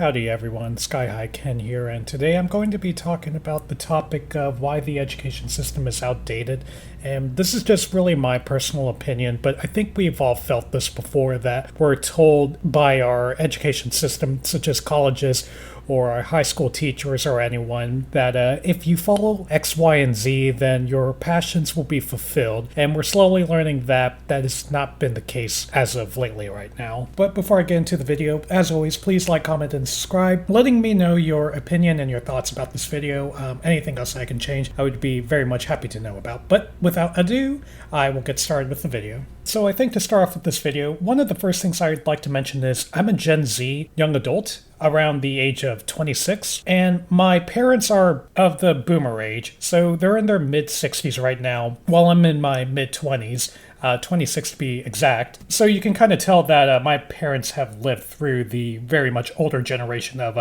Howdy everyone, Sky High Ken here, and today I'm going to be talking about the topic of why the education system is outdated. And this is just really my personal opinion, but I think we've all felt this before, that we're told by our education system, such as colleges or our high school teachers or anyone, that if you follow X, Y, and Z, then your passions will be fulfilled. And we're slowly learning that that has not been the case as of lately right now. But before I get into the video, as always, please like, comment, and subscribe, letting me know your opinion and your thoughts about this video. Anything else I can change, I would be very much happy to know about. But without ado, I will get started with the video. So I think to start off with this video, one of the first things I'd like to mention is I'm a Gen Z young adult around the age of 26, and my parents are of the boomer age, so they're in their mid-60s right now, while I'm in my mid-20s. 26 to be exact. So you can kind of tell that my parents have lived through the very much older generation of,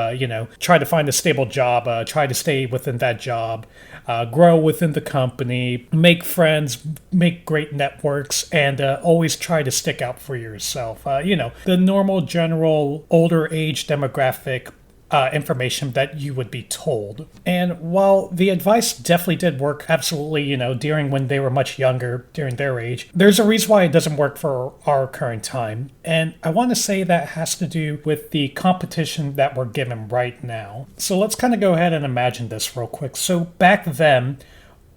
try to find a stable job, try to stay within that job, grow within the company, make friends, make great networks, and always try to stick out for yourself. The normal general older age demographic information that you would be told. And while the advice definitely did work absolutely, during when they were much younger, during their age, there's a reason why it doesn't work for our current time. And I want to say that has to do with the competition that we're given right now. So let's kind of go ahead and imagine this real quick. So back then,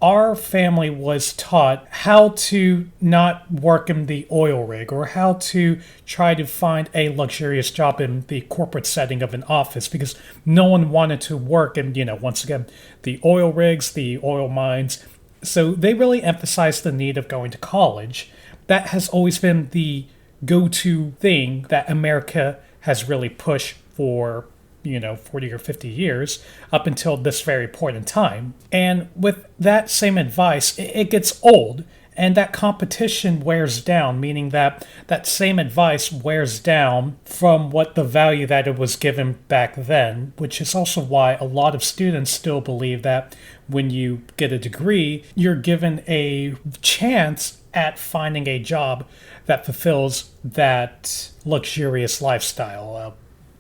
our family was taught how to not work in the oil rig or how to try to find a luxurious job in the corporate setting of an office, because no one wanted to work in, once again, the oil rigs, the oil mines. So they really emphasized the need of going to college. That has always been the go-to thing that America has really pushed for 40 or 50 years up until this very point in time. And with that same advice, it gets old and that competition wears down, meaning that that same advice wears down from what the value that it was given back then, which is also why a lot of students still believe that when you get a degree, you're given a chance at finding a job that fulfills that luxurious lifestyle.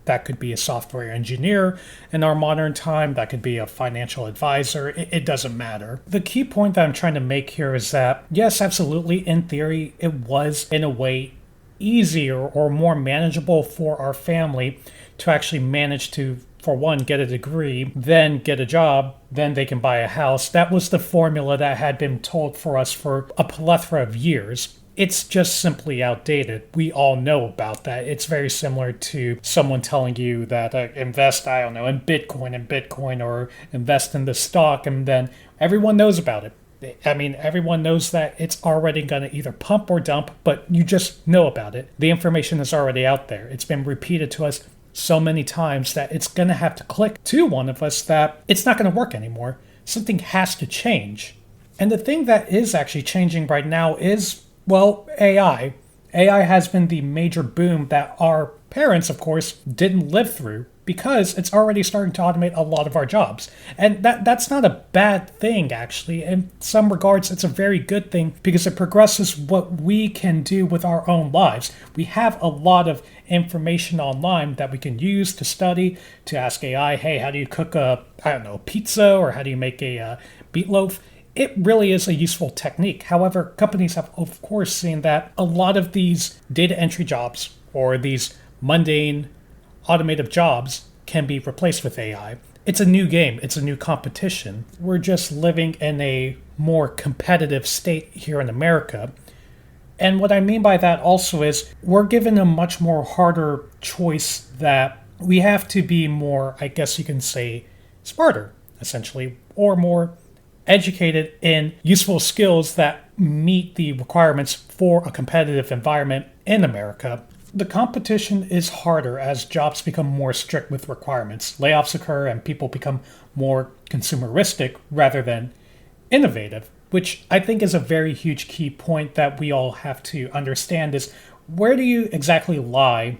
That could be a software engineer in our modern time. That could be a financial advisor. It doesn't matter. The key point that I'm trying to make here is that, yes, absolutely, in theory, it was, in a way, easier or more manageable for our family to actually manage to, for one, get a degree, then get a job, then they can buy a house. That was the formula that had been told for us for a plethora of years. It's just simply outdated. We all know about that. It's very similar to someone telling you that invest, in Bitcoin, or invest in the stock, and then everyone knows about it. Everyone knows that it's already going to either pump or dump, but you just know about it. The information is already out there. It's been repeated to us so many times that it's going to have to click to one of us that it's not going to work anymore. Something has to change. And the thing that is actually changing right now is, well, AI. AI has been the major boom that our parents, of course, didn't live through, because it's already starting to automate a lot of our jobs. And that's not a bad thing, actually. In some regards, it's a very good thing, because it progresses what we can do with our own lives. We have a lot of information online that we can use to study, to ask AI, hey, how do you cook pizza, or how do you make a meatloaf? It really is a useful technique. However, companies have, of course, seen that a lot of these data entry jobs, or these mundane automated jobs, can be replaced with AI. It's a new game. It's a new competition. We're just living in a more competitive state here in America. And what I mean by that also is we're given a much more harder choice, that we have to be more, I guess you can say, smarter, essentially, or more educated in useful skills that meet the requirements for a competitive environment in America. The competition is harder as jobs become more strict with requirements. Layoffs occur and people become more consumeristic rather than innovative, which I think is a very huge key point that we all have to understand is, where do you exactly lie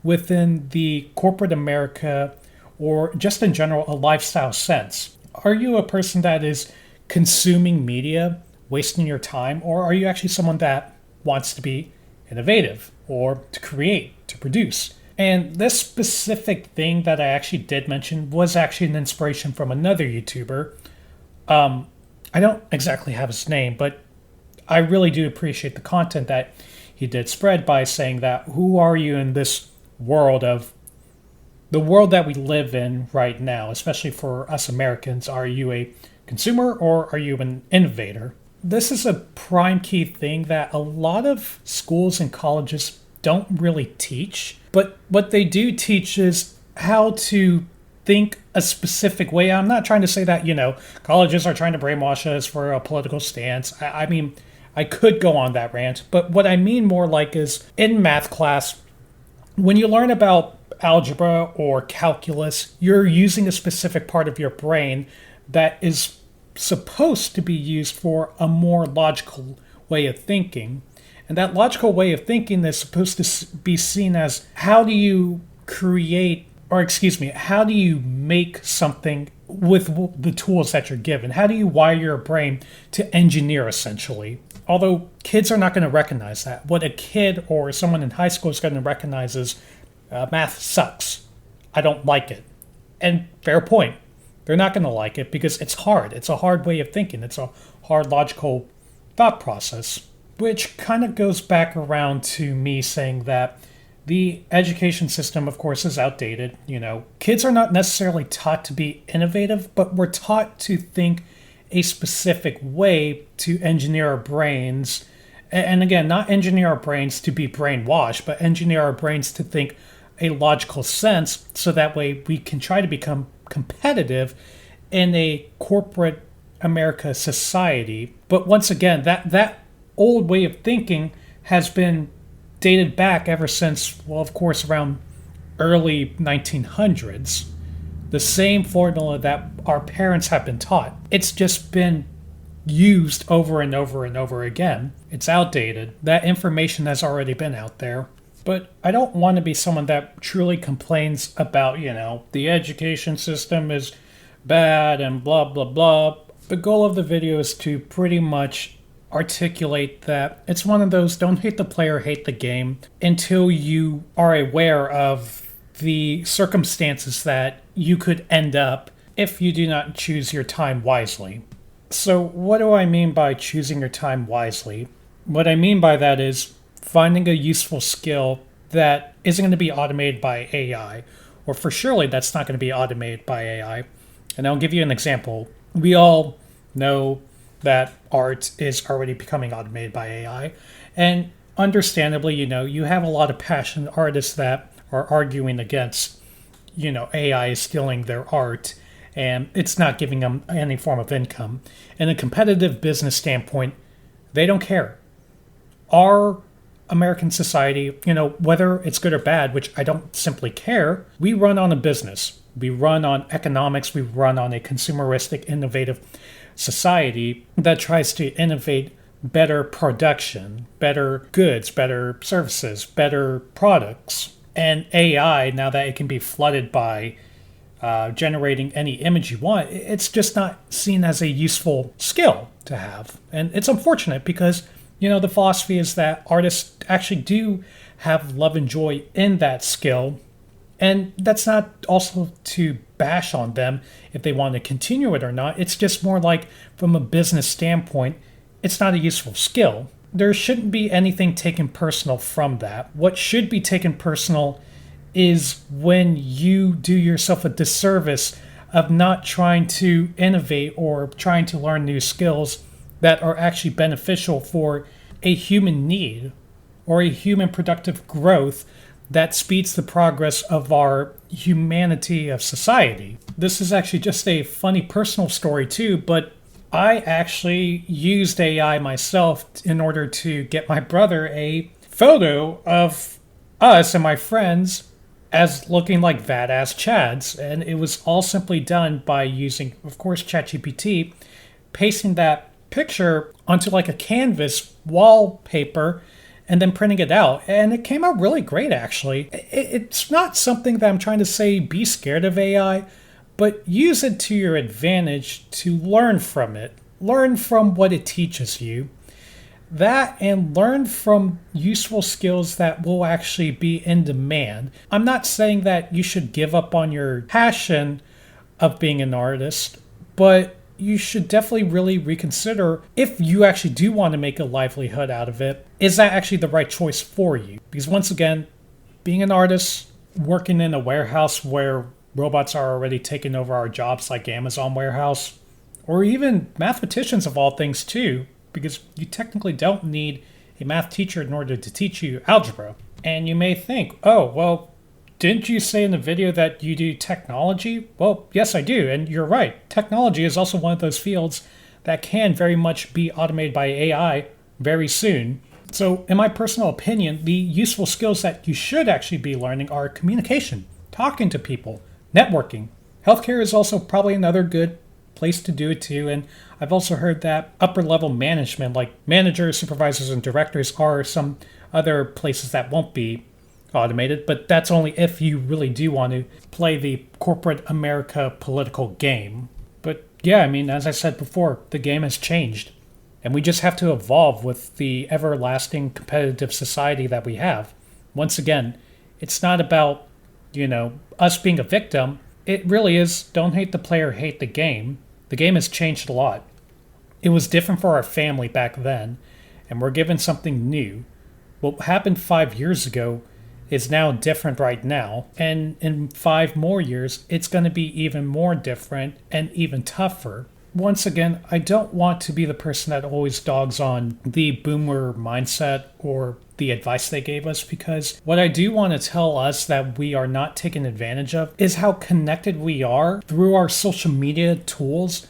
within the corporate America, or just in general a lifestyle sense? Are you a person that is consuming media, wasting your time, or are you actually someone that wants to be innovative, or to create, to produce, And this specific thing that I actually did mention was actually an inspiration from another YouTuber. I don't exactly have his name, but I really do appreciate the content that he did spread by saying that who are you in this world of the world that we live in right now, especially for us Americans? Are you a consumer or are you an innovator? This is a prime key thing that a lot of schools and colleges don't really teach, but what they do teach is how to think a specific way. I'm not trying to say that, colleges are trying to brainwash us for a political stance. I mean, I could go on that rant, but what I mean more like is in math class, when you learn about algebra or calculus, you're using a specific part of your brain that is supposed to be used for a more logical way of thinking. And that logical way of thinking is supposed to be seen as how do you how do you make something with the tools that you're given? How do you wire your brain to engineer, essentially? Although kids are not going to recognize that. What a kid or someone in high school is going to recognize is math sucks. I don't like it. And fair point. They're not going to like it because it's hard. It's a hard way of thinking. It's a hard logical thought process, which kind of goes back around to me saying that the education system, of course, is outdated. Kids are not necessarily taught to be innovative, but we're taught to think a specific way to engineer our brains. And again, not engineer our brains to be brainwashed, but engineer our brains to think a logical sense so that way we can try to become competitive in a corporate America society. But once again, that old way of thinking has been dated back ever since, well, of course, around early 1900s. The same formula that our parents have been taught. It's just been used over and over and over again. It's outdated. That information has already been out there. But I don't want to be someone that truly complains about, the education system is bad and blah, blah, blah. The goal of the video is to pretty much articulate that it's one of those don't hate the player, hate the game until you are aware of the circumstances that you could end up if you do not choose your time wisely. So what do I mean by choosing your time wisely? What I mean by that is finding a useful skill that isn't going to be automated by AI, or for surely that's not going to be automated by AI. And I'll give you an example. We all know that art is already becoming automated by AI. And understandably, you have a lot of passionate artists that are arguing against, AI is stealing their art and it's not giving them any form of income. In a competitive business standpoint, they don't care. Our American society, whether it's good or bad, which I don't simply care, we run on a business. We run on economics. We run on a consumeristic, innovative society that tries to innovate better production, better goods, better services, better products. And AI, now that it can be flooded by generating any image you want, it's just not seen as a useful skill to have. And it's unfortunate because, the philosophy is that artists actually do have love and joy in that skill. And that's not also to bash on them if they want to continue it or not. It's just more like from a business standpoint, it's not a useful skill. There shouldn't be anything taken personal from that. What should be taken personal is when you do yourself a disservice of not trying to innovate or trying to learn new skills that are actually beneficial for a human need or a human productive growth that speeds the progress of our humanity of society. This is actually just a funny personal story too, but I actually used AI myself in order to get my brother a photo of us and my friends as looking like badass Chads. And it was all simply done by using, of course, ChatGPT, pasting that picture onto like a canvas wallpaper and then printing it out. And it came out really great, actually. It's not something that I'm trying to say be scared of AI, but use it to your advantage to learn from it. Learn from what it teaches you. That and learn from useful skills that will actually be in demand. I'm not saying that you should give up on your passion of being an artist, but you should definitely really reconsider if you actually do want to make a livelihood out of it. Is that actually the right choice for you? Because once again, being an artist, working in a warehouse where robots are already taking over our jobs like Amazon warehouse, or even mathematicians of all things too, because you technically don't need a math teacher in order to teach you algebra. And you may think, oh, well, didn't you say in the video that you do technology? Well, yes, I do, and you're right. Technology is also one of those fields that can very much be automated by AI very soon. So, in my personal opinion, the useful skills that you should actually be learning are communication, talking to people, networking. Healthcare is also probably another good place to do it too, and I've also heard that upper level management, like managers, supervisors, and directors, are some other places that won't be automated, but that's only if you really do want to play the corporate America political game. But yeah, I mean, as I said before, the game has changed, and we just have to evolve with the everlasting competitive society that we have. Once again, it's not about, us being a victim. It really is don't hate the player, hate the game. The game has changed a lot. It was different for our family back then, and we're given something new. What happened 5 years ago is now different right now, and in 5 more years, it's going to be even more different and even tougher. Once again, I don't want to be the person that always dogs on the boomer mindset or the advice they gave us, because what I do want to tell us that we are not taken advantage of is how connected we are through our social media tools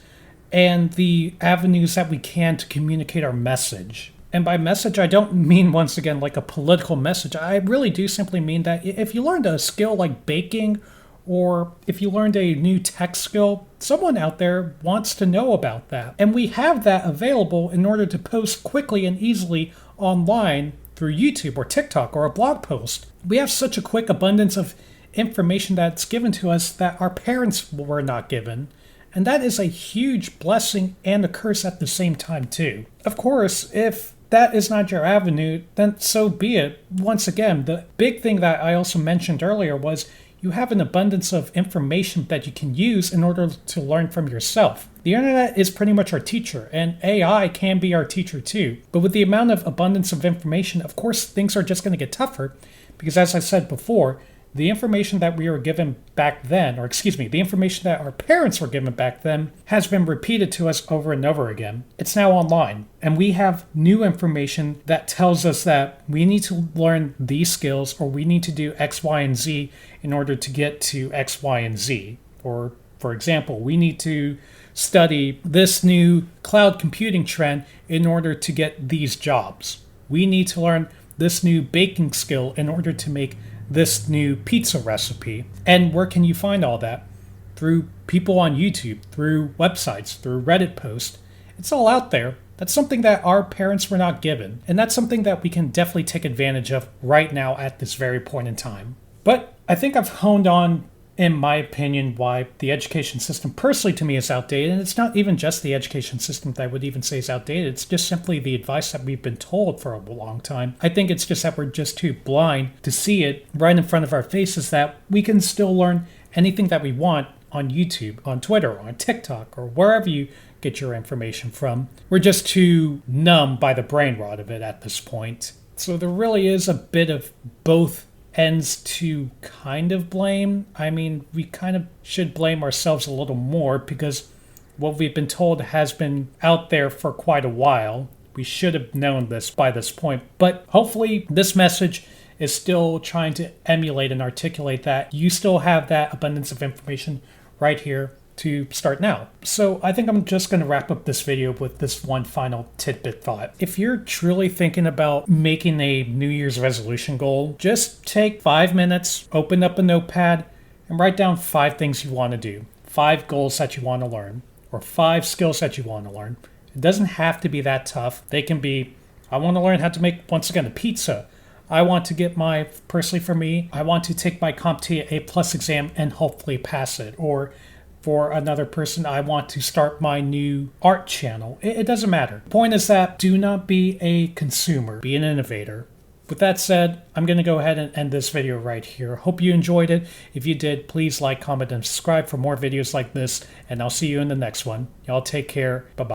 and the avenues that we can to communicate our message. And by message, I don't mean, once again, like a political message. I really do simply mean that if you learned a skill like baking, or if you learned a new tech skill, someone out there wants to know about that. And we have that available in order to post quickly and easily online through YouTube or TikTok or a blog post. We have such a quick abundance of information that's given to us that our parents were not given. And that is a huge blessing and a curse at the same time too. Of course, if that is not your avenue, then so be it. Once again, the big thing that I also mentioned earlier was you have an abundance of information that you can use in order to learn from yourself. The internet is pretty much our teacher, and AI can be our teacher too. But with the amount of abundance of information, of course, things are just going to get tougher, because as I said before, the information that we were given back then, or excuse me, the information that our parents were given back then has been repeated to us over and over again. It's now online, and we have new information that tells us that we need to learn these skills, or we need to do X, Y, and Z in order to get to X, Y, and Z. Or, for example, we need to study this new cloud computing trend in order to get these jobs. We need to learn this new baking skill in order to make this new pizza recipe. And where can you find all that? Through people on YouTube, through websites, through Reddit posts. It's all out there. That's something that our parents were not given. And that's something that we can definitely take advantage of right now at this very point in time. But I think I've honed on, in my opinion, why the education system personally to me is outdated. And it's not even just the education system that I would even say is outdated. It's just simply the advice that we've been told for a long time. I think it's just that we're just too blind to see it right in front of our faces that we can still learn anything that we want on YouTube, on Twitter, on TikTok, or wherever you get your information from. We're just too numb by the brain rot of it at this point. So there really is a bit of both ends to kind of blame. I mean, we kind of should blame ourselves a little more, because what we've been told has been out there for quite a while. We should have known this by this point. But hopefully this message is still trying to emulate and articulate that you still have that abundance of information right here to start now. So I think I'm just going to wrap up this video with this one final tidbit thought. If you're truly thinking about making a New Year's resolution goal, just take 5 minutes, open up a notepad, and write down 5 things you want to do, 5 goals that you want to learn, or 5 skills that you want to learn. It doesn't have to be that tough. They can be, I want to learn how to make, once again, a pizza. I want to get personally for me, I want to take my CompTIA A+ exam and hopefully pass it. Or for another person, I want to start my new art channel. It doesn't matter. Point is that do not be a consumer, be an innovator. With that said, I'm going to go ahead and end this video right here. Hope you enjoyed it. If you did, please like, comment, and subscribe for more videos like this, and I'll see you in the next one. Y'all take care. Bye-bye.